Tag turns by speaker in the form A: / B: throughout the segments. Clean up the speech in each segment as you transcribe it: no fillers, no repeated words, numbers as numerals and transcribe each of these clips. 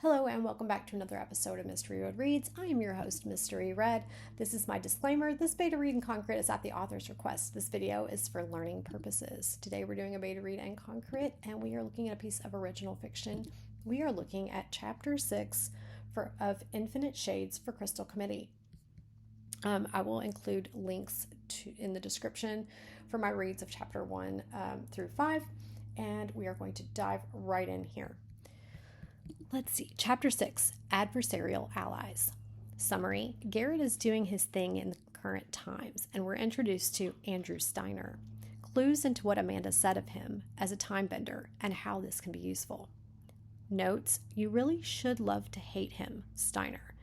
A: Hello and welcome back to another episode of Mystery Road Reads. I am your host, Mystery Red. This is my disclaimer. This beta read in concrete is at the author's request. This video is for learning purposes. Today we're doing a beta read in concrete and we are looking at a piece of original fiction. We are looking at chapter 6 of Infinite Shades for Crystal Committee. I will include links in the description for my reads of chapter 1 through 5, and we are going to dive right in here. Let's see. Chapter 6, Adversarial Allies. Summary. Garrett is doing his thing in the current times, and we're introduced to Andrew Steiner. Clues into what Amanda said of him as a time bender and how this can be useful. Notes. You really should love to hate him, Steiner.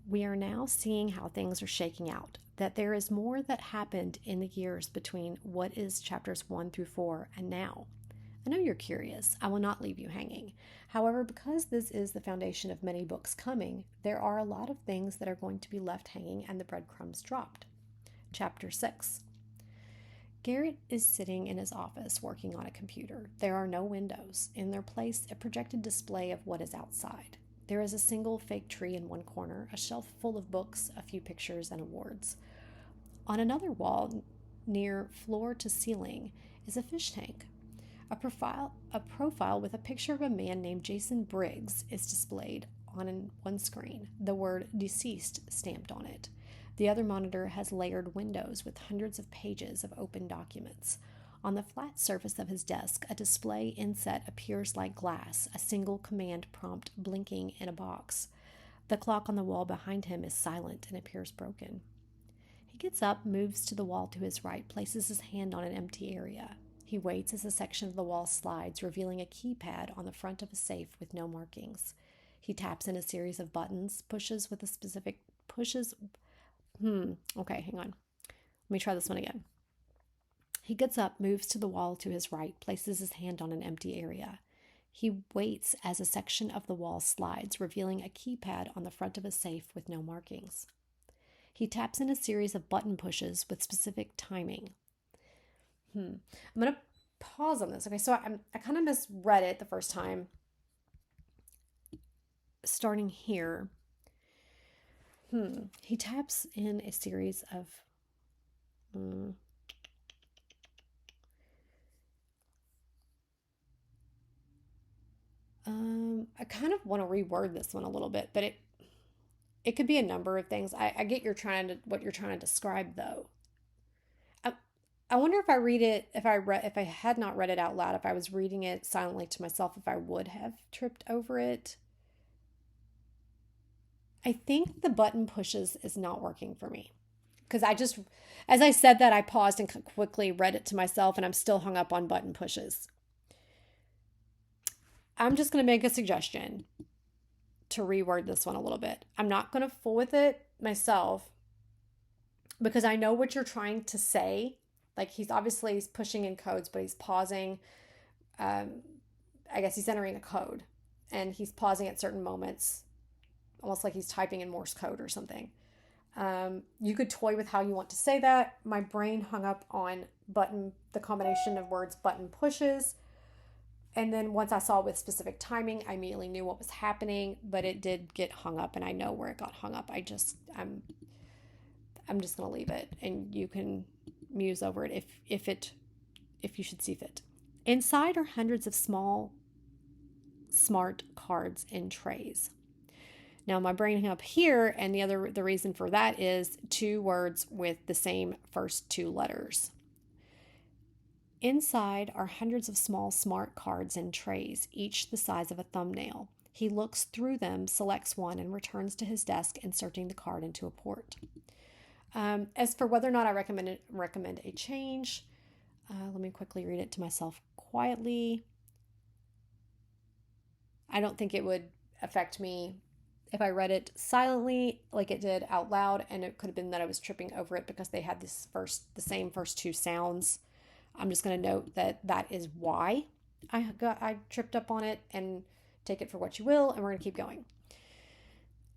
A: We are now seeing how things are shaking out, that there is more that happened in the years between what is chapters 1 through 4 and now. I know you're curious. I will not leave you hanging. However, because this is the foundation of many books coming, there are a lot of things that are going to be left hanging and the breadcrumbs dropped. Chapter 6. Garrett is sitting in his office working on a computer. There are no windows. In their place, a projected display of what is outside. There is a single fake tree in one corner, a shelf full of books, a few pictures, and awards. On another wall, near floor to ceiling, is a fish tank. A profile with a picture of a man named Jason Briggs is displayed on one screen, the word deceased stamped on it. The other monitor has layered windows with hundreds of pages of open documents. On the flat surface of his desk, a display inset appears like glass, a single command prompt blinking in a box. The clock on the wall behind him is silent and appears broken. He gets up, moves to the wall to his right, places his hand on an empty area. He waits as a section of the wall slides, revealing a keypad on the front of a safe with no markings. He taps in a series of buttons, Okay, hang on. Let me try this one again. He gets up, moves to the wall to his right, places his hand on an empty area. He waits as a section of the wall slides, revealing a keypad on the front of a safe with no markings. He taps in a series of button pushes with specific timing. I'm going to pause on this. Okay, so I kind of misread it the first time. Starting here. He taps in a series of... I kind of want to reword this one a little bit, but it could be a number of things. I get what you're trying to describe, though. I wonder if I had not read it out loud, if I was reading it silently to myself, if I would have tripped over it. I think the button pushes is not working for me. Because as I said that, I paused and quickly read it to myself, and I'm still hung up on button pushes. I'm just going to make a suggestion to reword this one a little bit. I'm not going to fool with it myself, because I know what you're trying to say. Like, he's pushing in codes, but he's pausing. I guess he's entering a code, and he's pausing at certain moments, almost like he's typing in Morse code or something. You could toy with how you want to say that. My brain hung up on the combination of words button pushes. And then once I saw with specific timing, I immediately knew what was happening, but it did get hung up, and I know where it got hung up. I'm just going to leave it, and you can muse over it if you should see fit. Inside are hundreds of small, smart cards in trays. Now my brain hung up here, and the reason for that is two words with the same first two letters. Inside are hundreds of small, smart cards in trays, each the size of a thumbnail. He looks through them, selects one, and returns to his desk, inserting the card into a port. As for whether or not I recommend a change, let me quickly read it to myself quietly. I don't think it would affect me if I read it silently like it did out loud, and it could have been that I was tripping over it because they had the same first two sounds. I'm just going to note that is why I tripped up on it, and take it for what you will, and we're going to keep going.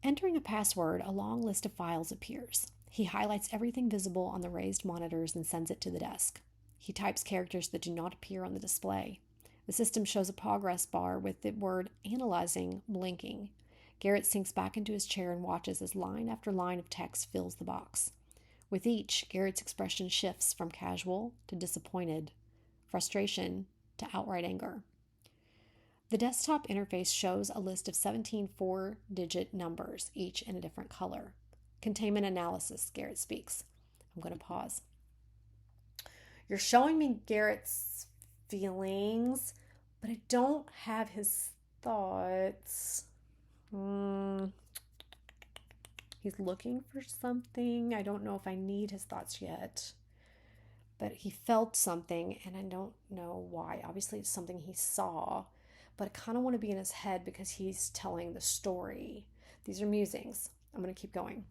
A: Entering a password, a long list of files appears. He highlights everything visible on the raised monitors and sends it to the desk. He types characters that do not appear on the display. The system shows a progress bar with the word analyzing blinking. Garrett sinks back into his chair and watches as line after line of text fills the box. With each, Garrett's expression shifts from casual to disappointed, frustration to outright anger. The desktop interface shows a list of 17 four-digit numbers, each in a different color. Containment analysis, Garrett speaks. I'm going to pause. You're showing me Garrett's feelings, but I don't have his thoughts. He's looking for something. I don't know if I need his thoughts yet. But he felt something, and I don't know why. Obviously, it's something he saw. But I kind of want to be in his head because he's telling the story. These are musings. I'm going to keep going.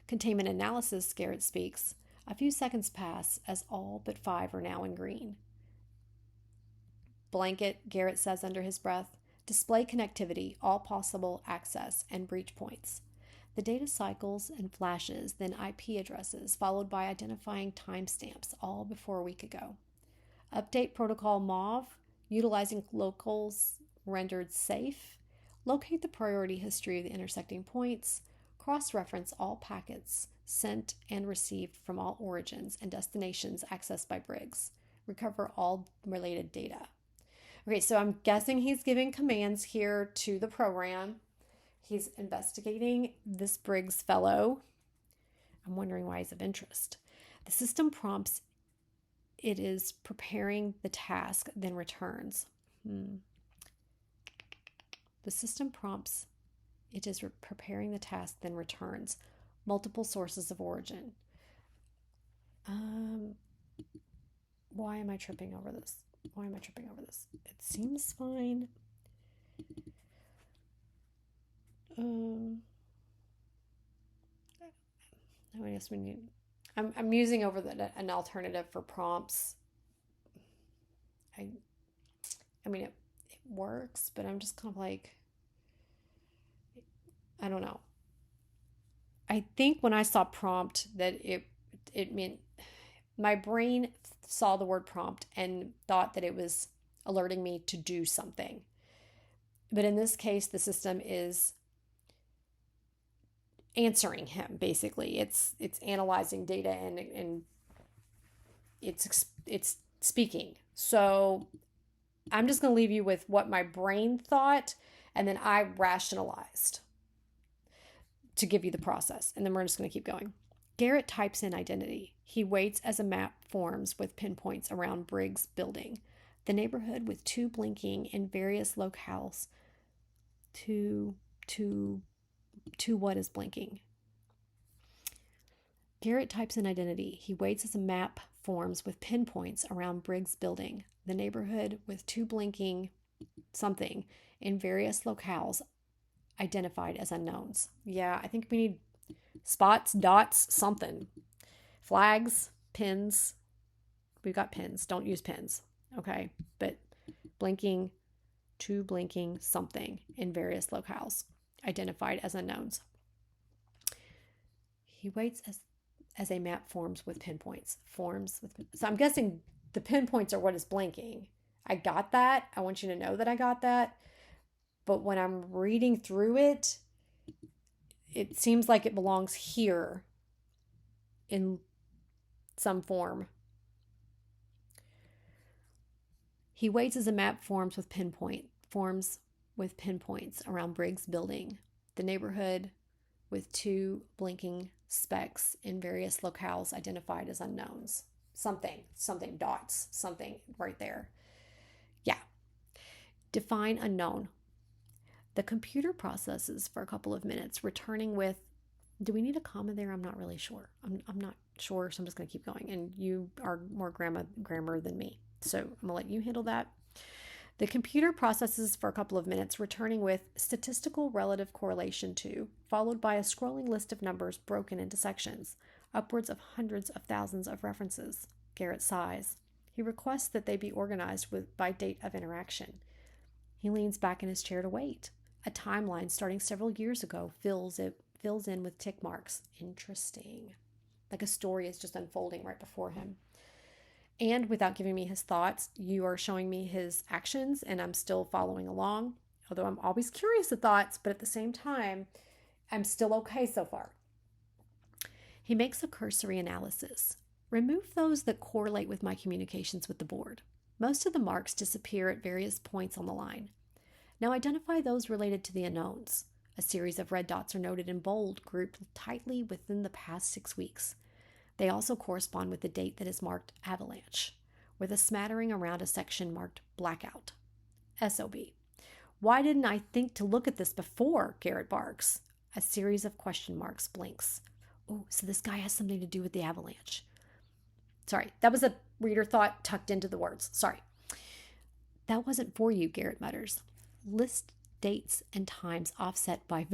A: Containment analysis, Garrett speaks. A few seconds pass as all but 5 are now in green. Blanket, Garrett says under his breath. Display connectivity, all possible access, and breach points. The data cycles and flashes, then IP addresses, followed by identifying timestamps, all before a week ago. Update protocol MAUV, utilizing locals rendered safe. Locate the priority history of the intersecting points. Cross-reference all packets sent and received from all origins and destinations accessed by Briggs. Recover all related data. Okay, so I'm guessing he's giving commands here to the program. He's investigating this Briggs fellow. I'm wondering why he's of interest. The system prompts it is preparing the task, then returns. The system prompts it is preparing the task, then returns. Multiple sources of origin. Why am I tripping over this? It seems fine. I guess we need. I'm using over an alternative for prompts. I mean it works, but I'm just kind of like, I don't know. I think when I saw prompt that it meant, my brain saw the word prompt and thought that it was alerting me to do something. But in this case, the system is answering him, basically. It's analyzing data and it's speaking. So I'm just going to leave you with what my brain thought, and then I rationalized to give you the process. And then we're just going to keep going. Garrett types in identity. He waits as a map forms with pinpoints around Briggs building, the neighborhood with 2 blinking in various locales. To what is blinking? Garrett types in identity. He waits as a map forms with pinpoints around Briggs building, the neighborhood with 2 blinking something in various locales identified as unknowns. Yeah, I think we need spots, dots, something. Flags, pins. We've got pins. Don't use pins. Okay. But blinking, 2 blinking something in various locales identified as unknowns. He waits as a map forms with pinpoints. So I'm guessing the pinpoints are what is blinking. I got that. I want you to know that I got that. But when I'm reading through it, it seems like it belongs here in some form. He waits as a map forms with pinpoints around Briggs building, the neighborhood with 2 blinking specks in various locales identified as unknowns. Something, dots, something right there. Yeah. Define unknown. The computer processes for a couple of minutes, returning with, do we need a comma there? I'm not really sure. I'm not sure, so I'm just going to keep going. And you are more grammar than me, so I'm going to let you handle that. The computer processes for a couple of minutes, returning with statistical relative correlation to, followed by a scrolling list of numbers broken into sections, upwards of hundreds of thousands of references. Garrett sighs. He requests that they be organized by date of interaction. He leans back in his chair to wait. A timeline starting several years ago fills in with tick marks. Interesting. Like a story is just unfolding right before him. And without giving me his thoughts, you are showing me his actions, and I'm still following along. Although I'm always curious of thoughts, but at the same time, I'm still okay so far. He makes a cursory analysis. Remove those that correlate with my communications with the board. Most of the marks disappear at various points on the line. Now identify those related to the unknowns. A series of red dots are noted in bold, grouped tightly within the past 6 weeks. They also correspond with the date that is marked avalanche, with a smattering around a section marked blackout. SOB. Why didn't I think to look at this before? Garrett barks. A series of question marks blinks. Oh, so this guy has something to do with the avalanche. Sorry, that was a reader thought tucked into the words. Sorry. That wasn't for you, Garrett mutters. List dates and times offset by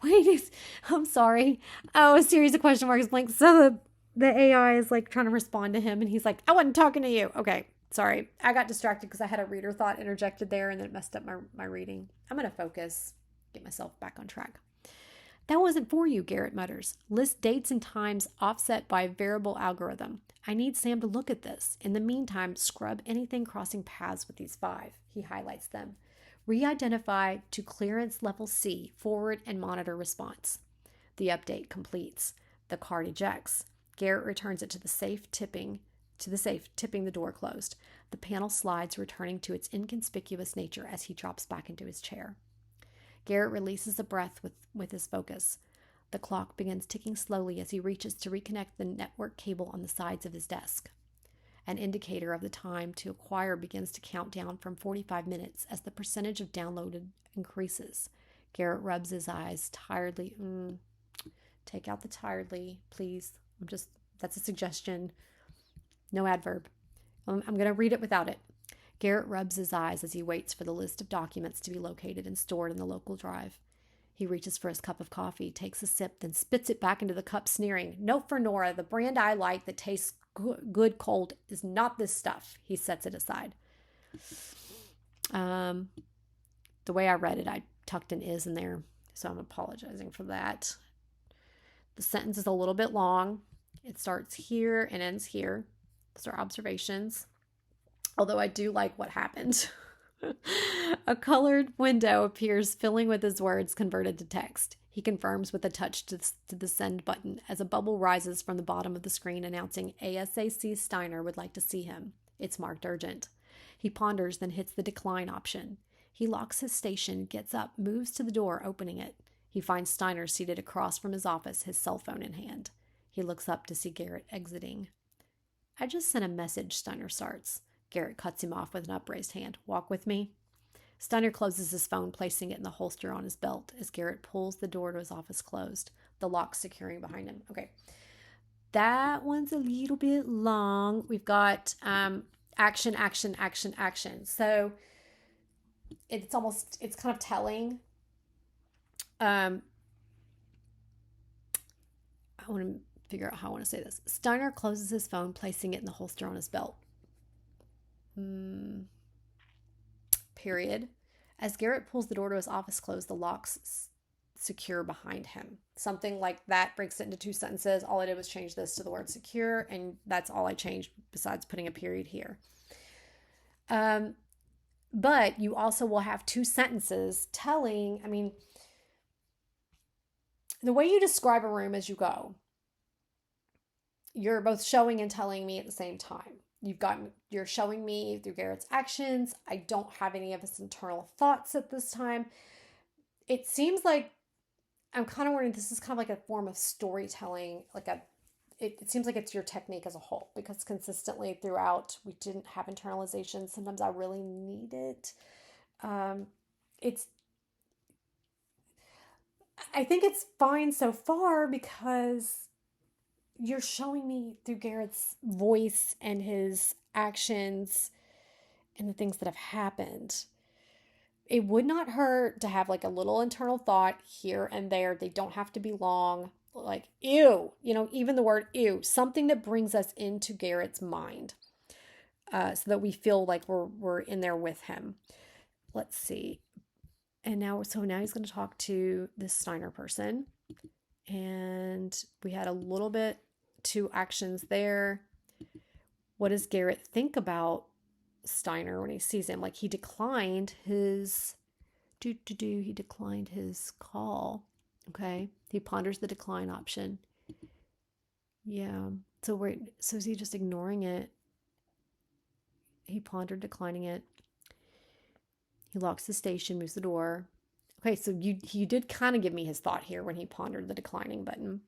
A: Wait, I'm sorry. Oh, a series of question marks blinks. So the AI is like trying to respond to him, and he's like, I wasn't talking to you. Okay, sorry. I got distracted because I had a reader thought interjected there, and then it messed up my reading. I'm going to focus, get myself back on track. That wasn't for you, Garrett mutters. List dates and times offset by a variable algorithm. I need Sam to look at this. In the meantime, scrub anything crossing paths with these 5. He highlights them. Re-identify to clearance level C, forward and monitor response. The update completes. The card ejects. Garrett returns it to the safe, tipping the door closed. The panel slides, returning to its inconspicuous nature as he drops back into his chair. Garrett releases a breath with his focus. The clock begins ticking slowly as he reaches to reconnect the network cable on the sides of his desk. An indicator of the time to acquire begins to count down from 45 minutes as the percentage of downloaded increases. Garrett rubs his eyes tiredly. Take out the tiredly, please. That's a suggestion. No adverb. I'm going to read it without it. Garrett rubs his eyes as he waits for the list of documents to be located and stored in the local drive. He reaches for his cup of coffee, takes a sip, then spits it back into the cup, sneering. Note for Nora, the brand I like that tastes good cold is not this stuff. He sets it aside. The way I read it, I tucked an is in there, so I'm apologizing for that. The sentence is a little bit long. It starts here and ends here. Those are observations. Although I do like what happened. A colored window appears, filling with his words converted to text. He confirms with a touch to the send button as a bubble rises from the bottom of the screen announcing ASAC Steiner would like to see him. It's marked urgent. He ponders, then hits the decline option. He locks his station, gets up, moves to the door, opening it. He finds Steiner seated across from his office, his cell phone in hand. He looks up to see Garrett exiting. I just sent a message, Steiner starts. Garrett cuts him off with an upraised hand. Walk with me. Steiner closes his phone, placing it in the holster on his belt as Garrett pulls the door to his office closed, the lock securing behind him. Okay. That one's a little bit long. We've got action, action, action, action. So it's kind of telling. I want to figure out how I want to say this. Steiner closes his phone, placing it in the holster on his belt. Period. As Garrett pulls the door to his office closed, the locks secure behind him. Something like that breaks it into 2 sentences. All I did was change this to the word secure, and that's all I changed besides putting a period here. But you also will have 2 sentences telling, the way you describe a room as you go, you're both showing and telling me at the same time. You're showing me through Garrett's actions. I don't have any of his internal thoughts at this time. It seems like I'm kind of wondering, this is kind of like a form of storytelling, it seems like it's your technique as a whole, because consistently throughout we didn't have internalization. Sometimes I really need it. I think it's fine so far because you're showing me through Garrett's voice and his actions and the things that have happened. It would not hurt to have like a little internal thought here and there. They don't have to be long. Like, ew, even the word ew, something that brings us into Garrett's mind, so that we feel like we're in there with him. Let's see. And now he's going to talk to this Steiner person. And we had a little bit 2 actions there. What does Garrett think about Steiner when he sees him? Like, he declined his he declined his call. Okay. He ponders the decline option. Yeah. So is he just ignoring it? He pondered declining it. He locks the station, moves the door. Okay, so you did kind of give me his thought here when he pondered the declining button.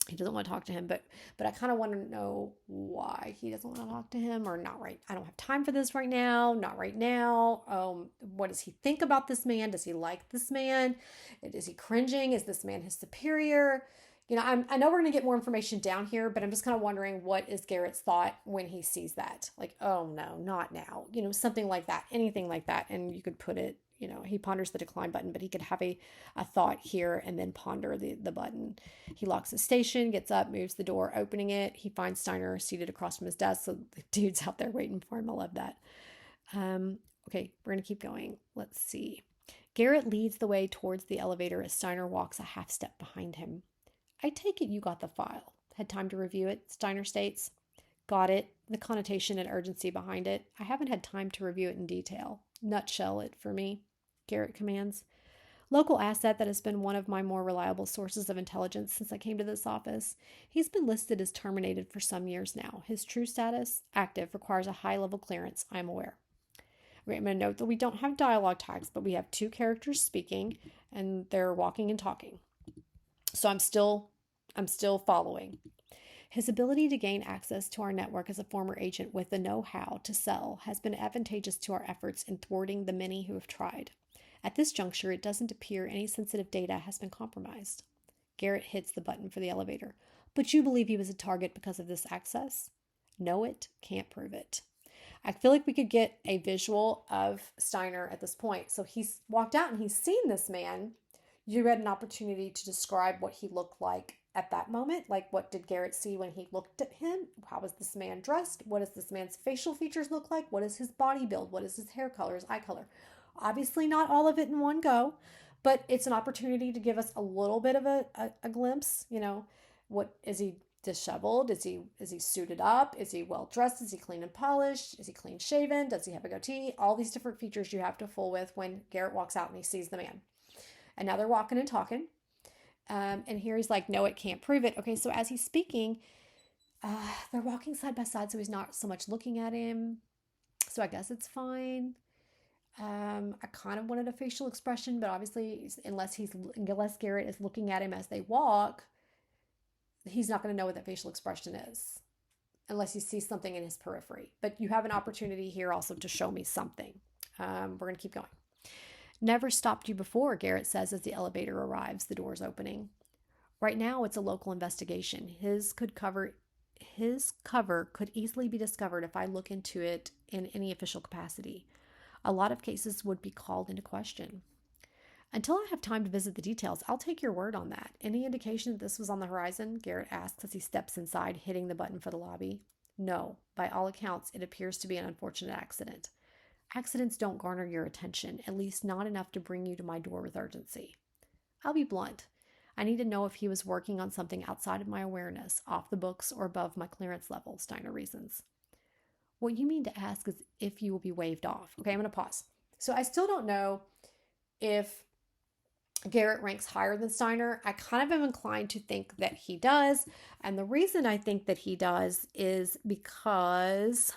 A: He doesn't want to talk to him, but I kind of want to know why he doesn't want to talk to him, or not right. I don't have time for this right now. Not right now. What does he think about this man? Does he like this man? Is he cringing? Is this man his superior? I know we're going to get more information down here, but I'm just kind of wondering, what is Garrett's thought when he sees that? Like, oh no, not now. Something like that, anything like that. And you could put it, he ponders the decline button, but he could have a thought here and then ponder the button. He locks the station, gets up, moves the door, opening it. He finds Steiner seated across from his desk. So the dude's out there waiting for him. I love that. Okay, we're going to keep going. Let's see. Garrett leads the way towards the elevator as Steiner walks a half step behind him. I take it you got the file. Had time to review it, Steiner states. Got it. The connotation and urgency behind it. I haven't had time to review it in detail. Nutshell it for me, Garrett commands. Local asset that has been one of my more reliable sources of intelligence since I came to this office. He's been listed as terminated for some years now. His true status, active, requires a high-level clearance, I'm aware. Okay, I'm going to note that we don't have dialogue tags, but we have two characters speaking, and they're walking and talking. So I'm still following. His ability to gain access to our network as a former agent with the know-how to sell has been advantageous to our efforts in thwarting the many who have tried. At this juncture, it doesn't appear any sensitive data has been compromised. Garrett hits the button for the elevator. But you believe he was a target because of this access? Know it, can't prove it. I feel like we could get a visual of Steiner at this point. So he's walked out and he's seen this man. You had an opportunity to describe what he looked like at that moment. Like, what did Garrett see when he looked at him? How was this man dressed? What does this man's facial features look like? What is his body build? What is his hair color, his eye color? Obviously not all of it in one go, but it's an opportunity to give us a little bit of a glimpse. What is he disheveled? Is he suited up? Is he well dressed? Is he clean and polished? Is he clean shaven? Does he have a goatee? All these different features you have to fool with when Garrett walks out and he sees the man. And now they're walking and talking. And here he's like, no, it can't prove it. Okay, so as he's speaking, they're walking side by side, so he's not so much looking at him. So I guess it's fine. I kind of wanted a facial expression, but obviously, unless Garrett is looking at him as they walk, he's not going to know what that facial expression is, unless he sees something in his periphery. But you have an opportunity here also to show me something. We're going to keep going. Never stopped you before, Garrett says as the elevator arrives, the doors opening. Right now, it's a local investigation. His cover could easily be discovered if I look into it in any official capacity. A lot of cases would be called into question. Until I have time to visit the details, I'll take your word on that. Any indication that this was on the horizon? Garrett asks as he steps inside, hitting the button for the lobby. No, by all accounts, it appears to be an unfortunate accident. Accidents don't garner your attention, at least not enough to bring you to my door with urgency. I'll be blunt. I need to know if he was working on something outside of my awareness, off the books or above my clearance level, Steiner reasons. What you mean to ask is if you will be waived off. Okay, I'm going to pause. So I still don't know if Garrett ranks higher than Steiner. I kind of am inclined to think that he does. And the reason I think that he does is because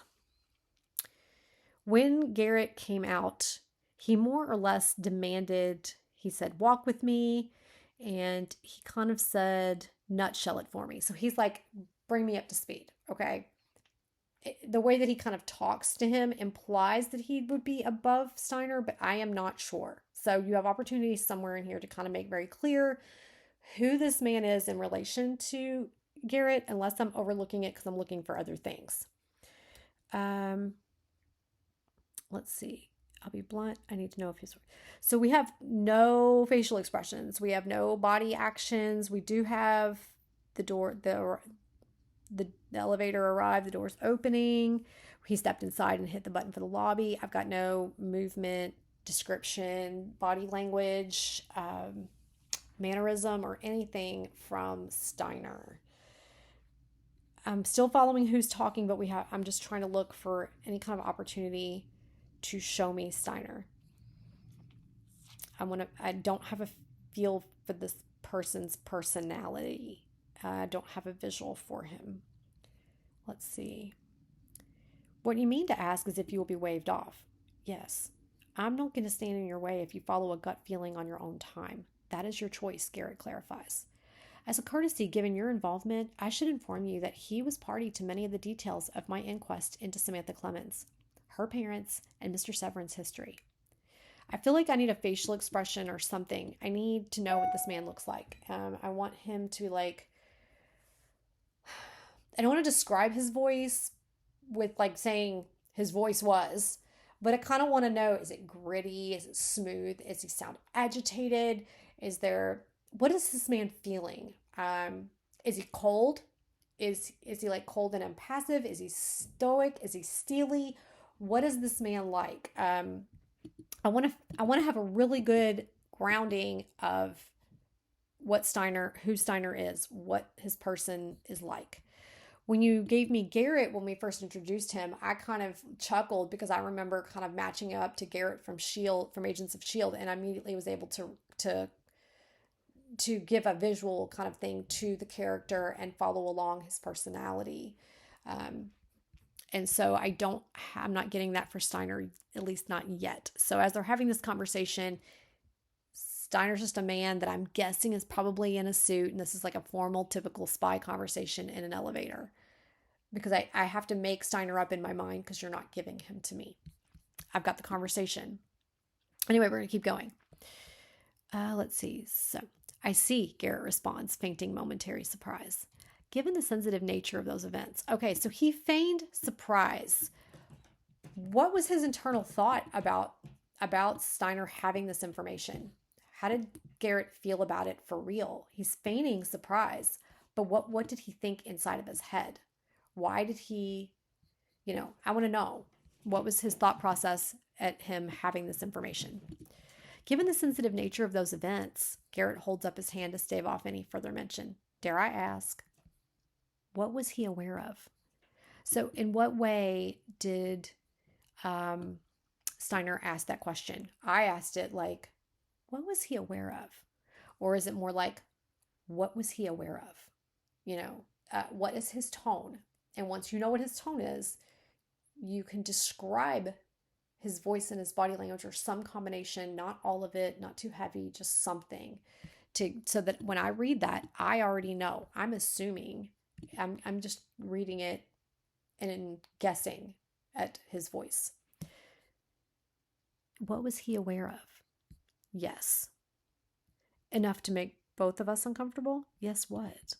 A: when Garrett came out, he more or less demanded, he said, walk with me. And he kind of said, nutshell it for me. So he's like, bring me up to speed. Okay. The way that he kind of talks to him implies that he would be above Steiner, but I am not sure. So you have opportunities somewhere in here to kind of make very clear who this man is in relation to Garrett, unless I'm overlooking it because I'm looking for other things. Let's see. I'll be blunt. I need to know if he's... So we have no facial expressions. We have no body actions. We do have the elevator arrived, the door's opening. He stepped inside and hit the button for the lobby. I've got no movement, description, body language, mannerism, or anything from Steiner. I'm still following who's talking, but I'm just trying to look for any kind of opportunity to show me Steiner. I don't have a feel for this person's personality. I don't have a visual for him. Let's see. What you mean to ask is if you will be waved off. Yes. I'm not going to stand in your way if you follow a gut feeling on your own time. That is your choice, Garrett clarifies. As a courtesy, given your involvement, I should inform you that he was party to many of the details of my inquest into Samantha Clemens, her parents, and Mr. Severin's history. I feel like I need a facial expression or something. I need to know what this man looks like. I want him to I don't want to describe his voice with saying his voice was, but I kind of want to know, is it gritty? Is it smooth? Is he sound agitated? What is this man feeling? Is he cold? Is he cold and impassive? Is he stoic? Is he steely? What is this man like? I want to have a really good grounding of who Steiner is, what his person is like. When you gave me Garrett when we first introduced him, I kind of chuckled because I remember kind of matching up to Garrett from Agents of S.H.I.E.L.D., and I immediately was able to give a visual kind of thing to the character and follow along his personality. And so I'm not getting that for Steiner, at least not yet. So as they're having this conversation, Steiner's just a man that I'm guessing is probably in a suit, and this is like a formal, typical spy conversation in an elevator. Because I have to make Steiner up in my mind because you're not giving him to me. I've got the conversation. Anyway, we're going to keep going. Let's see. So, I see, Garrett responds, feigning momentary surprise. Given the sensitive nature of those events. Okay, so he feigned surprise. What was his internal thought about Steiner having this information? How did Garrett feel about it for real? He's feigning surprise, but what did he think inside of his head? Why did he, I want to know. What was his thought process at him having this information? Given the sensitive nature of those events, Garrett holds up his hand to stave off any further mention. Dare I ask, what was he aware of? So in what way did Steiner ask that question? I asked it what was he aware of? Or is it more like, what was he aware of? What is his tone? And once you know what his tone is, you can describe his voice and his body language or some combination, not all of it, not too heavy, just something so that when I read that, I already know. I'm assuming, I'm just reading it and guessing at his voice. What was he aware of? Yes. Enough to make both of us uncomfortable? Yes, what?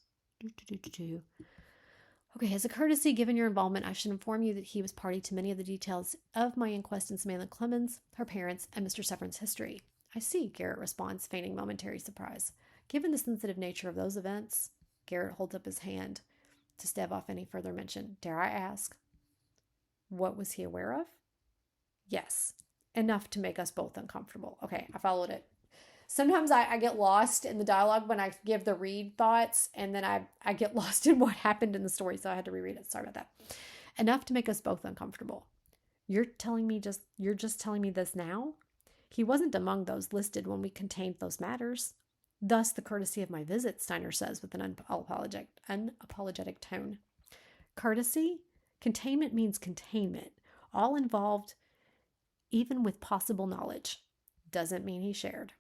A: Okay, as a courtesy, given your involvement, I should inform you that he was party to many of the details of my inquest into Samantha Clemens, her parents, and Mr. Severin's history. I see, Garrett responds, feigning momentary surprise. Given the sensitive nature of those events, Garrett holds up his hand to stave off any further mention. Dare I ask, what was he aware of? Yes. Enough to make us both uncomfortable. Okay, I followed it. Sometimes I get lost in the dialogue when I give the read thoughts, and then I get lost in what happened in the story, so I had to reread it. Sorry about that. Enough to make us both uncomfortable. You're just telling me this now? He wasn't among those listed when we contained those matters. Thus the courtesy of my visit, Steiner says with an unapologetic tone. Courtesy? Containment means containment. All involved, even with possible knowledge. Doesn't mean he shared.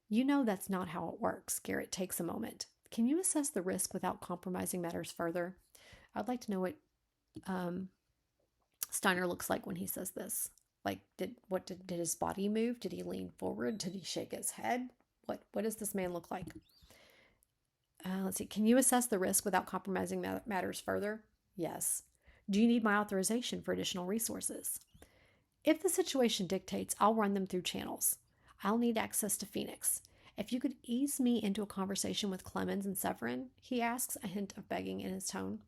A: You know that's not how it works. Garrett takes a moment. Can you assess the risk without compromising matters further? I'd like to know what Steiner looks like when he says this. Did his body move? Did he lean forward? Did he shake his head? What does this man look like? Let's see. Can you assess the risk without compromising matters further? Yes. Do you need my authorization for additional resources? If the situation dictates, I'll run them through channels. I'll need access to Phoenix. If you could ease me into a conversation with Clemens and Severin, he asks, a hint of begging in his tone.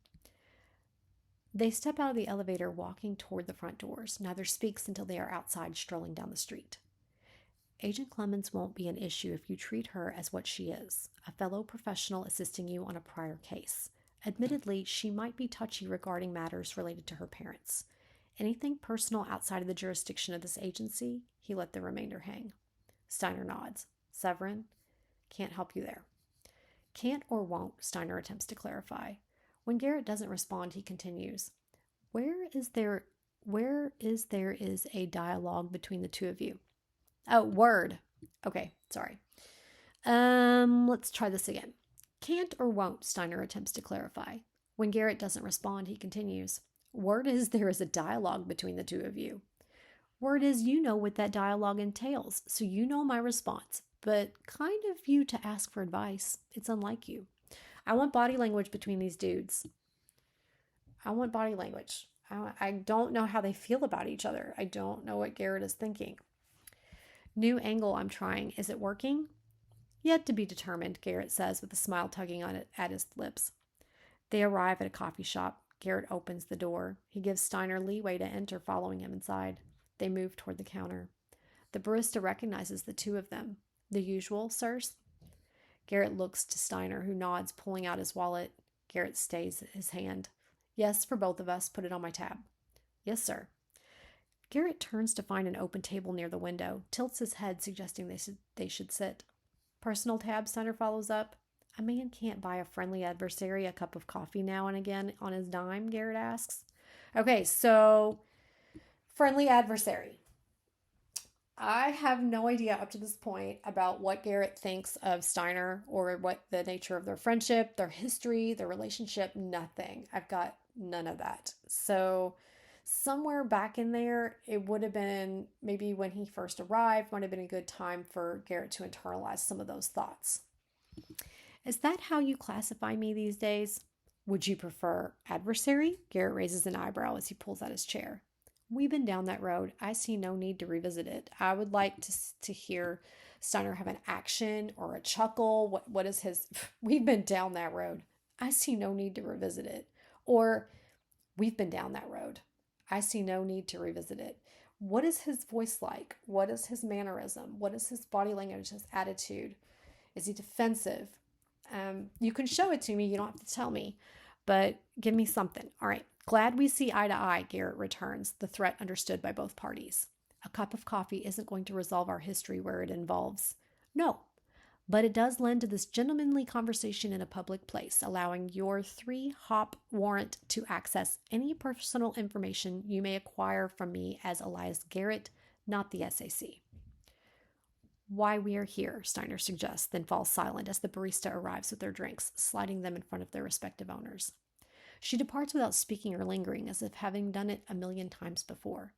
A: They step out of the elevator, walking toward the front doors. Neither speaks until they are outside, strolling down the street. Agent Clemens won't be an issue if you treat her as what she is, a fellow professional assisting you on a prior case. Admittedly, she might be touchy regarding matters related to her parents. Anything personal outside of the jurisdiction of this agency, he let the remainder hang. Steiner nods. Severin, can't help you there. Can't or won't, Steiner attempts to clarify. When Garrett doesn't respond, he continues. Where is there is a dialogue between the two of you? Oh, word. Okay, sorry. Let's try this again. Can't or won't, Steiner attempts to clarify. When Garrett doesn't respond, he continues. Word is there is a dialogue between the two of you. Word is you know what that dialogue entails, so you know my response, but kind of you to ask for advice. It's unlike you. I want body language between these dudes. I want body language. I don't know how they feel about each other. I don't know what Garrett is thinking. New angle I'm trying. Is it working? Yet to be determined, Garrett says with a smile tugging on it at his lips. They arrive at a coffee shop. Garrett opens the door. He gives Steiner leeway to enter, following him inside. They move toward the counter. The barista recognizes the two of them. The usual, sirs? Garrett looks to Steiner, who nods, pulling out his wallet. Garrett stays his hand. Yes, for both of us. Put it on my tab. Yes, sir. Garrett turns to find an open table near the window, tilts his head, suggesting they should sit. Personal tab, Steiner follows up. A man can't buy a friendly adversary a cup of coffee now and again on his dime, Garrett asks. Okay, so friendly adversary. I have no idea up to this point about what Garrett thinks of Steiner or what the nature of their friendship, their history, their relationship, nothing. I've got none of that. So somewhere back in there, it would have been maybe when he first arrived, might have been a good time for Garrett to internalize some of those thoughts. Is that how you classify me these days? Would you prefer adversary? Garrett raises an eyebrow as he pulls out his chair. We've been down that road. I see no need to revisit it. I would like to hear Steiner have an action or a chuckle. What is his? We've been down that road. I see no need to revisit it. Or we've been down that road. I see no need to revisit it. What is his voice like? What is his mannerism? What is his body language, his attitude? Is he defensive? You can show it to me. You don't have to tell me. But give me something. All right. Glad we see eye to eye, Garrett returns, the threat understood by both parties. A cup of coffee isn't going to resolve our history where it involves. No, but it does lend to this gentlemanly conversation in a public place, allowing your 3-hop warrant to access any personal information you may acquire from me as Elias Garrett, not the SAC. Why we are here, Steiner suggests, then falls silent as the barista arrives with their drinks, sliding them in front of their respective owners. She departs without speaking or lingering, as if having done it a million times before.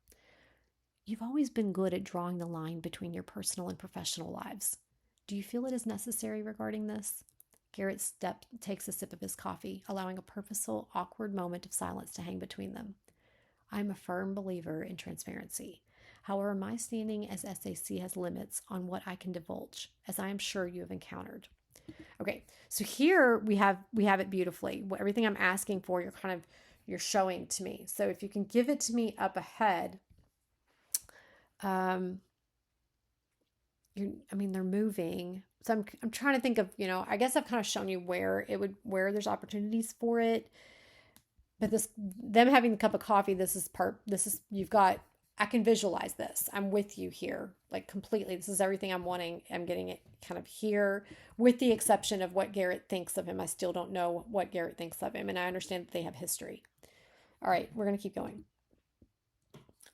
A: You've always been good at drawing the line between your personal and professional lives. Do you feel it is necessary regarding this? Garrett takes a sip of his coffee, allowing a purposeful, awkward moment of silence to hang between them. I'm a firm believer in transparency. However, my standing as SAC has limits on what I can divulge, as I am sure you have encountered. Okay, so here we have it beautifully. Everything I'm asking for, you're showing to me. So if you can give it to me up ahead, they're moving. So I'm trying to think of, I guess I've kind of shown you where there's opportunities for it. But them having the cup of coffee, I can visualize this. I'm with you here, like completely. This is everything I'm wanting. I'm getting it kind of here, with the exception of what Garrett thinks of him. I still don't know what Garrett thinks of him, and I understand that they have history. All right, we're going to keep going.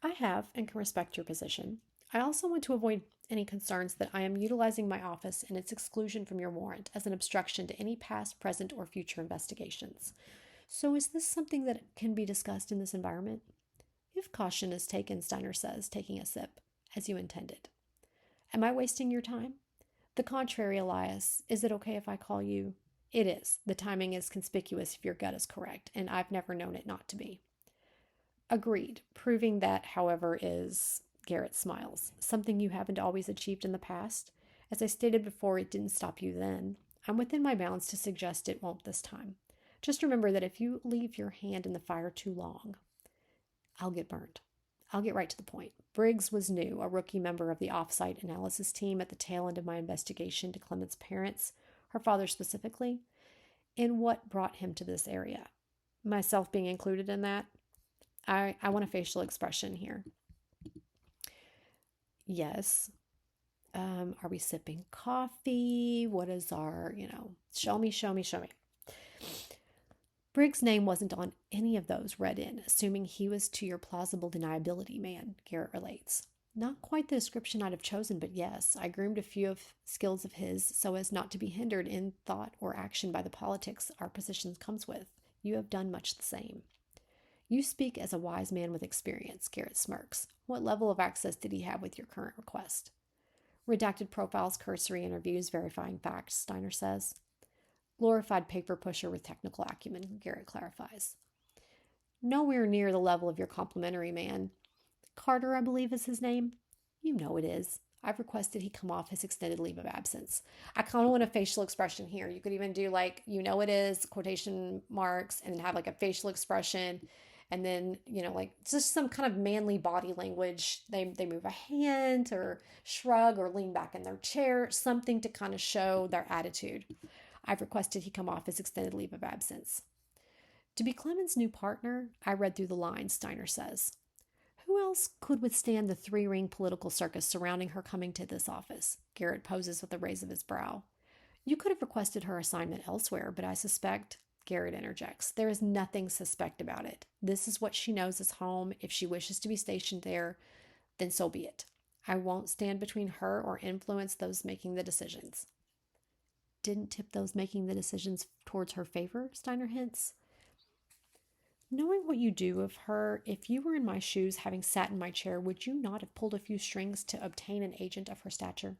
A: I have and can respect your position. I also want to avoid any concerns that I am utilizing my office and its exclusion from your warrant as an obstruction to any past, present, or future investigations. So is this something that can be discussed in this environment? If caution is taken, Steiner says, taking a sip, as you intended. Am I wasting your time? The contrary, Elias. Is it okay if I call you? It is. The timing is conspicuous if your gut is correct, and I've never known it not to be. Agreed. Proving that, however, is, Garrett smiles, something you haven't always achieved in the past. As I stated before, it didn't stop you then. I'm within my bounds to suggest it won't this time. Just remember that if you leave your hand in the fire too long, I'll get burned. I'll get right to the point. Briggs was new, a rookie member of the off-site analysis team at the tail end of my investigation to Clement's parents, her father specifically. in what brought him to this area. Myself being included in that. I want a facial expression here. Yes. Are we sipping coffee? What is our, show me, show me, show me. Briggs' name wasn't on any of those read in, assuming he was to your plausible deniability man, Garrett relates. Not quite the description I'd have chosen, but yes, I groomed a few of skills of his so as not to be hindered in thought or action by the politics our position comes with. You have done much the same. You speak as a wise man with experience, Garrett smirks. What level of access did he have with your current request? Redacted profiles, cursory interviews, verifying facts, Steiner says. Glorified paper pusher with technical acumen, Garrett clarifies. Nowhere near the level of your complimentary man. Carter, I believe is his name. You know it is. I've requested he come off his extended leave of absence. I kind of want a facial expression here. You could even do like, you know it is, quotation marks, and then have like a facial expression. And then, like just some kind of manly body language. They move a hand or shrug or lean back in their chair, something to kind of show their attitude. I've requested he come off his extended leave of absence. To be Clement's new partner, I read through the lines, Steiner says. Who else could withstand the three-ring political circus surrounding her coming to this office? Garrett poses with a raise of his brow. You could have requested her assignment elsewhere, but I suspect, Garrett interjects, there is nothing suspect about it. This is what she knows is home. If she wishes to be stationed there, then so be it. I won't stand between her or influence those making the decisions. Didn't tip those making the decisions towards her favor, Steiner hints. Knowing what you do of her, if you were in my shoes having sat in my chair, would you not have pulled a few strings to obtain an agent of her stature?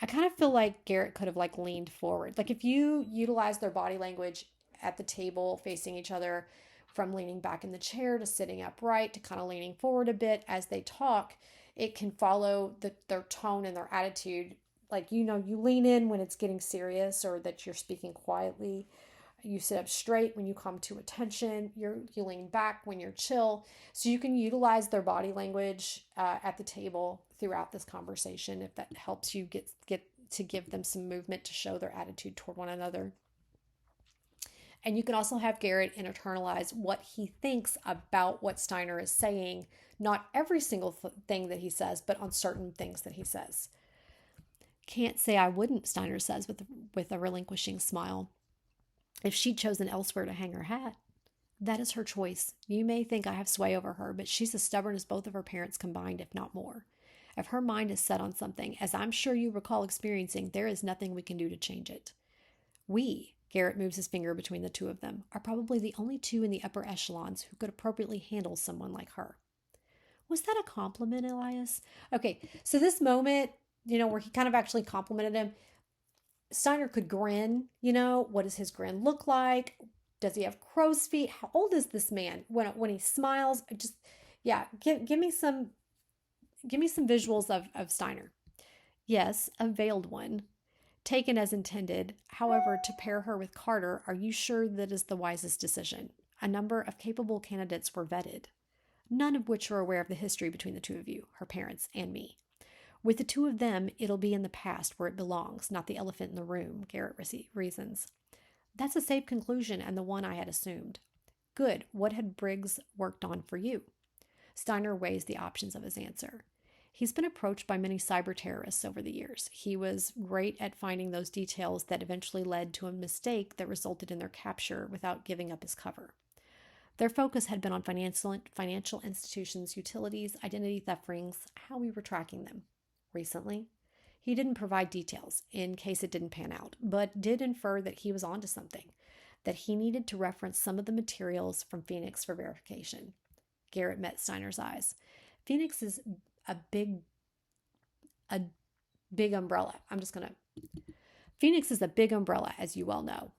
A: I kind of feel like Garrett could have leaned forward. Like if you utilize their body language at the table facing each other, from leaning back in the chair to sitting upright to kind of leaning forward a bit as they talk, it can follow their tone and their attitude. Like, you lean in when it's getting serious or that you're speaking quietly. You sit up straight when you come to attention. You lean back when you're chill. So you can utilize their body language at the table throughout this conversation if that helps you get to give them some movement to show their attitude toward one another. And you can also have Garrett internalize what he thinks about what Steiner is saying. Not every single thing that he says, but on certain things that he says. Can't say I wouldn't, Steiner says with a relinquishing smile. If she'd chosen elsewhere to hang her hat, that is her choice. You may think I have sway over her, but she's as stubborn as both of her parents combined, if not more. If her mind is set on something, as I'm sure you recall experiencing, there is nothing we can do to change it. We, Garrett moves his finger between the two of them, are probably the only two in the upper echelons who could appropriately handle someone like her. Was that a compliment, Elias? Okay, so this moment, where he kind of actually complimented him, Steiner could grin, what does his grin look like? Does he have crow's feet? How old is this man? When he smiles, give me some visuals of Steiner. Yes, a veiled one, taken as intended. However, to pair her with Carter, are you sure that is the wisest decision? A number of capable candidates were vetted, none of which are aware of the history between the two of you, her parents and me. With the two of them, it'll be in the past where it belongs, not the elephant in the room, Garrett reasons. That's a safe conclusion and the one I had assumed. Good. What had Briggs worked on for you? Steiner weighs the options of his answer. He's been approached by many cyber terrorists over the years. He was great at finding those details that eventually led to a mistake that resulted in their capture without giving up his cover. Their focus had been on financial institutions, utilities, identity theft rings, how we were tracking them. Recently, he didn't provide details in case it didn't pan out, but did infer that he was onto something, that he needed to reference some of the materials from Phoenix for verification. Garrett met Steiner's eyes. Phoenix is a big umbrella. Phoenix is a big umbrella, as you well know.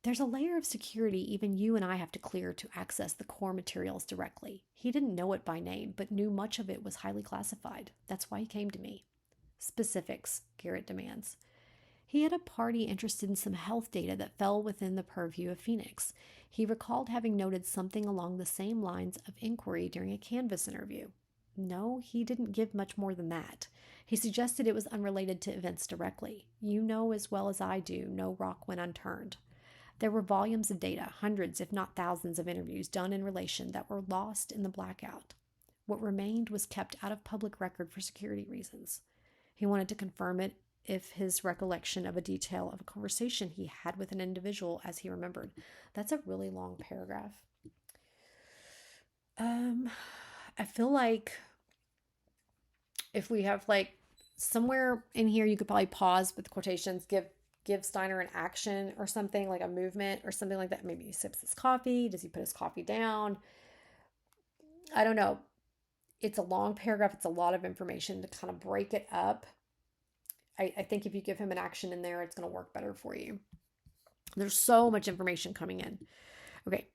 A: There's a layer of security even you and I have to clear to access the core materials directly. He didn't know it by name, but knew much of it was highly classified. That's why he came to me. Specifics, Garrett demands. He had a party interested in some health data that fell within the purview of Phoenix. He recalled having noted something along the same lines of inquiry during a Canvas interview. No, he didn't give much more than that. He suggested it was unrelated to events directly. You know as well as I do, no rock went unturned. There were volumes of data, hundreds, if not thousands, of interviews done in relation that were lost in the blackout. What remained was kept out of public record for security reasons. He wanted to confirm it if his recollection of a detail of a conversation he had with an individual as he remembered. That's a really long paragraph. I feel like if we have like somewhere in here, you could probably pause with quotations, give Steiner an action or something, like a movement or something like that. Maybe he sips his coffee. Does he put his coffee down? I don't know. It's a long paragraph. It's a lot of information to kind of break it up. I think if you give him an action in there, it's going to work better for you. There's so much information coming in. Okay.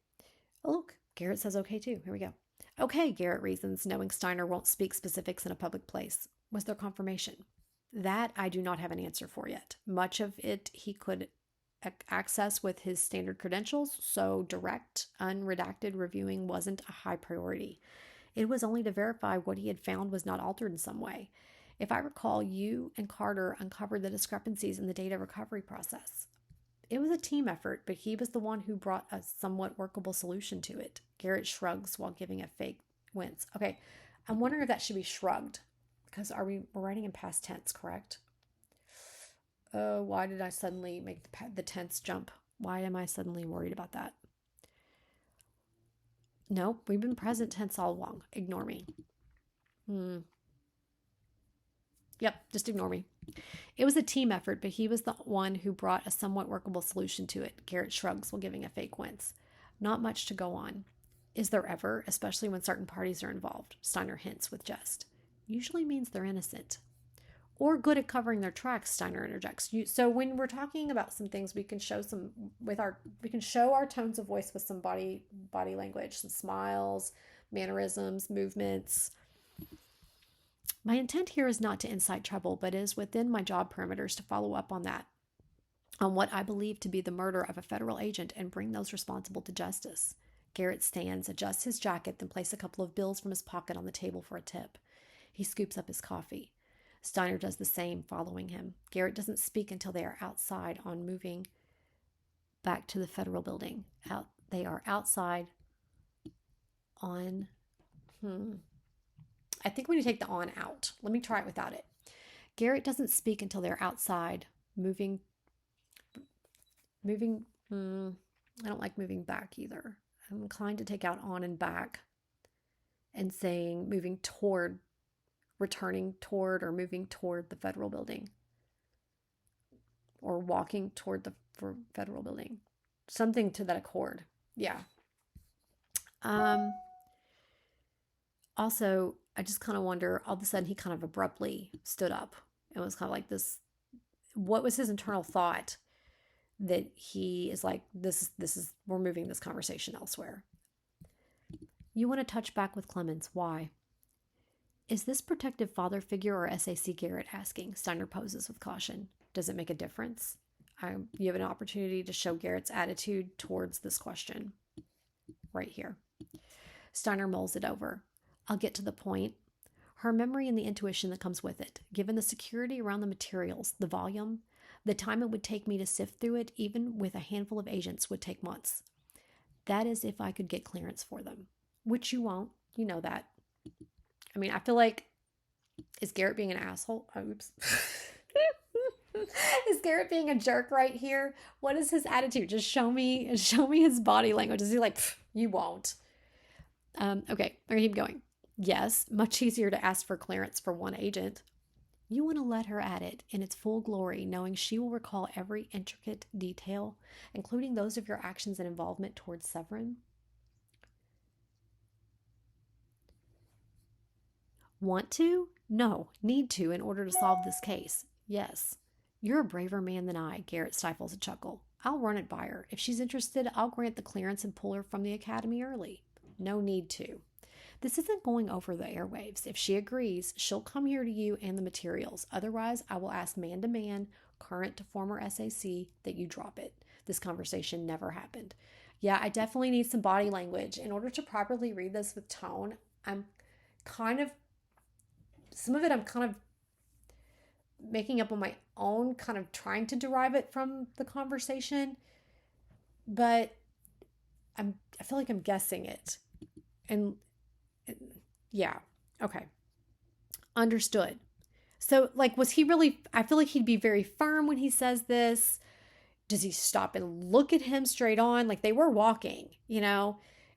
A: Oh, look, Garrett says okay too. Here we go. Okay, Garrett reasons, knowing Steiner won't speak specifics in a public place. Was there confirmation? That I do not have an answer for yet. Much of it he could access with his standard credentials, so direct, unredacted reviewing wasn't a high priority. It was only to verify what he had found was not altered in some way. If I recall, you and Carter uncovered the discrepancies in the data recovery process. It was a team effort, but he was the one who brought a somewhat workable solution to it. Garrett shrugs while giving a fake wince. Okay, I'm wondering if that should be shrugged, because we're writing in past tense, correct? Why did I suddenly make the tense jump? Why am I suddenly worried about that? Nope, we've been present tense all along. Ignore me. Yep, just ignore me. It was a team effort, but he was the one who brought a somewhat workable solution to it. Garrett shrugs while giving a fake wince. Not much to go on. Is there ever, especially when certain parties are involved? Steiner hints with jest. Usually means they're innocent. Or good at covering their tracks, Steiner interjects. So when we're talking about some things, we can show our tones of voice with some body language, some smiles, mannerisms, movements. My intent here is not to incite trouble, but is within my job parameters to follow up on what I believe to be the murder of a federal agent and bring those responsible to justice. Garrett stands, adjusts his jacket, then places a couple of bills from his pocket on the table for a tip. He scoops up his coffee. Steiner does the same, following him. Garrett doesn't speak until they are outside on moving back to the federal building. They are outside on... I think we need to take the on out. Let me try it without it. Garrett doesn't speak until they're outside, moving. I don't like moving back either. I'm inclined to take out on and back and saying moving toward, returning toward, or moving toward the federal building. Or walking toward the federal building. Something to that accord. Yeah. Also, I just kind of wonder, all of a sudden he kind of abruptly stood up. It was kind of like this, what was his internal thought that he is like, we're moving this conversation elsewhere. You want to touch back with Clemens. Why? Is this protective father figure or SAC Garrett asking? Steiner poses with caution. Does it make a difference? You have an opportunity to show Garrett's attitude towards this question. Right here. Steiner mulls it over. I'll get to the point. Her memory and the intuition that comes with it, given the security around the materials, the volume, the time it would take me to sift through it, even with a handful of agents, would take months. That is if I could get clearance for them, which you won't. You know that. I mean, I feel like, is Garrett being an asshole? Oh, oops. Is Garrett being a jerk right here? What is his attitude? Just show me his body language. Is he like, you won't? Okay, I'm gonna keep going. Yes, much easier to ask for clearance for one agent. You want to let her at it in its full glory, knowing she will recall every intricate detail, including those of your actions and involvement towards Severin? Want to? No, need to in order to solve this case. Yes. You're a braver man than I, Garrett stifles a chuckle. I'll run it by her. If she's interested, I'll grant the clearance and pull her from the academy early. No need to. This isn't going over the airwaves. If she agrees, she'll come here to you and the materials. Otherwise, I will ask man to man, current to former SAC, that you drop it. This conversation never happened. Yeah, I definitely need some body language. In order to properly read this with tone, some of it I'm kind of making up on my own, kind of trying to derive it from the conversation. but I feel like I'm guessing it. And yeah, okay. Understood. So, like, was he really? I feel like he'd be very firm when he says this. Does he stop and look at him straight on? Like, they were walking,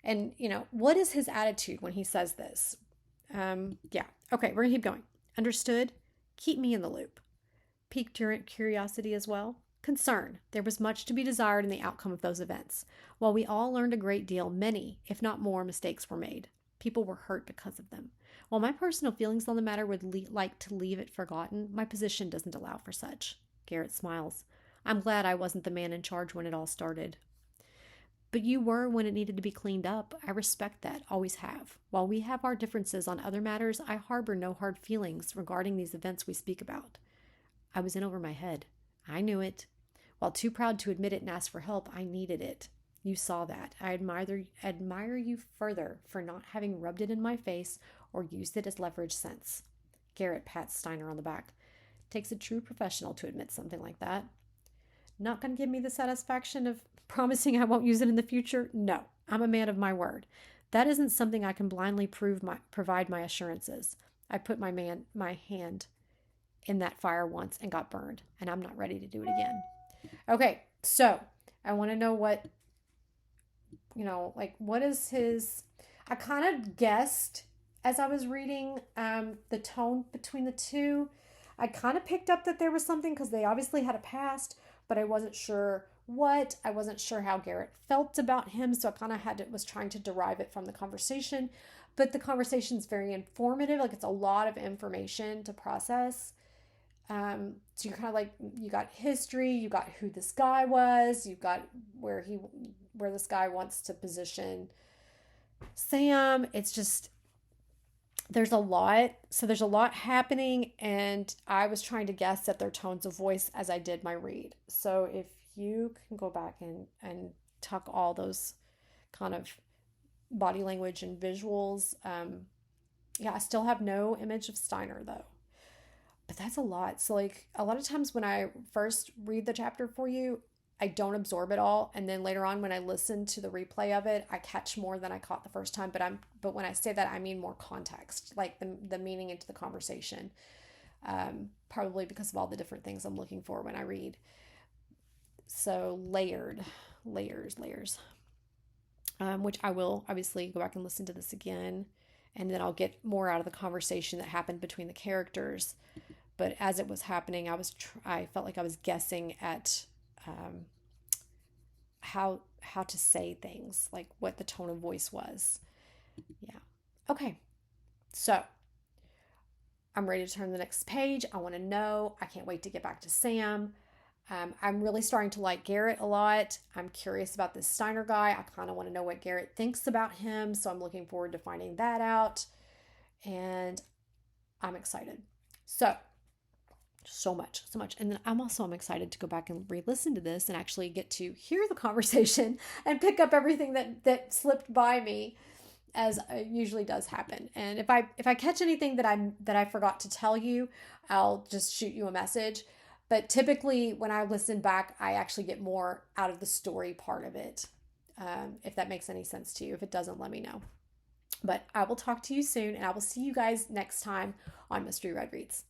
A: And, what is his attitude when he says this? Yeah. Okay, we're gonna keep going. Understood? Keep me in the loop. Piqued your curiosity as well? Concern. There was much to be desired in the outcome of those events. While we all learned a great deal, many, if not more, mistakes were made. People were hurt because of them. While my personal feelings on the matter would like to leave it forgotten, my position doesn't allow for such. Garrett smiles. I'm glad I wasn't the man in charge when it all started. But you were when it needed to be cleaned up. I respect that, always have. While we have our differences on other matters, I harbor no hard feelings regarding these events we speak about. I was in over my head. I knew it. While too proud to admit it and ask for help, I needed it. You saw that. I admire you further for not having rubbed it in my face or used it as leverage since. Garrett pats Steiner on the back. Takes a true professional to admit something like that. Not going to give me the satisfaction of promising I won't use it in the future? No, I'm a man of my word. That isn't something I can blindly provide my assurances. I put my hand in that fire once and got burned, and I'm not ready to do it again. Okay, so I want to know what, what is his... I kind of guessed as I was reading the tone between the two. I kind of picked up that there was something because they obviously had a past, but I wasn't sure what. I wasn't sure how Garrett felt about him, so I kind of was trying to derive it from the conversation. But the conversation is very informative. Like, it's a lot of information to process. So you're kind of like, you got history, you got who this guy was, you got where this guy wants to position Sam. It's just, there's a lot. So there's a lot happening, and I was trying to guess at their tones of voice as I did my read. So if you can go back and tuck all those kind of body language and visuals. I still have no image of Steiner though. But that's a lot. So, like, a lot of times when I first read the chapter for you, I don't absorb it all. And then later on, when I listen to the replay of it, I catch more than I caught the first time. But when I say that, I mean more context, like the meaning into the conversation. Probably because of all the different things I'm looking for when I read. So layers. Which I will obviously go back and listen to this again. And then I'll get more out of the conversation that happened between the characters. But as it was happening, I felt like I was guessing at how to say things, like what the tone of voice was. Yeah. Okay. So I'm ready to turn to the next page. I want to know. I can't wait to get back to Sam. I'm really starting to like Garrett a lot. I'm curious about this Steiner guy. I kind of want to know what Garrett thinks about him. So I'm looking forward to finding that out. And I'm excited. So much. And then I'm excited to go back and re-listen to this and actually get to hear the conversation and pick up everything that slipped by me, as usually does happen. And if I catch anything that I forgot to tell you, I'll just shoot you a message. But typically when I listen back, I actually get more out of the story part of it. If that makes any sense to you. If it doesn't, let me know. But I will talk to you soon, and I will see you guys next time on Mystery Read Reads.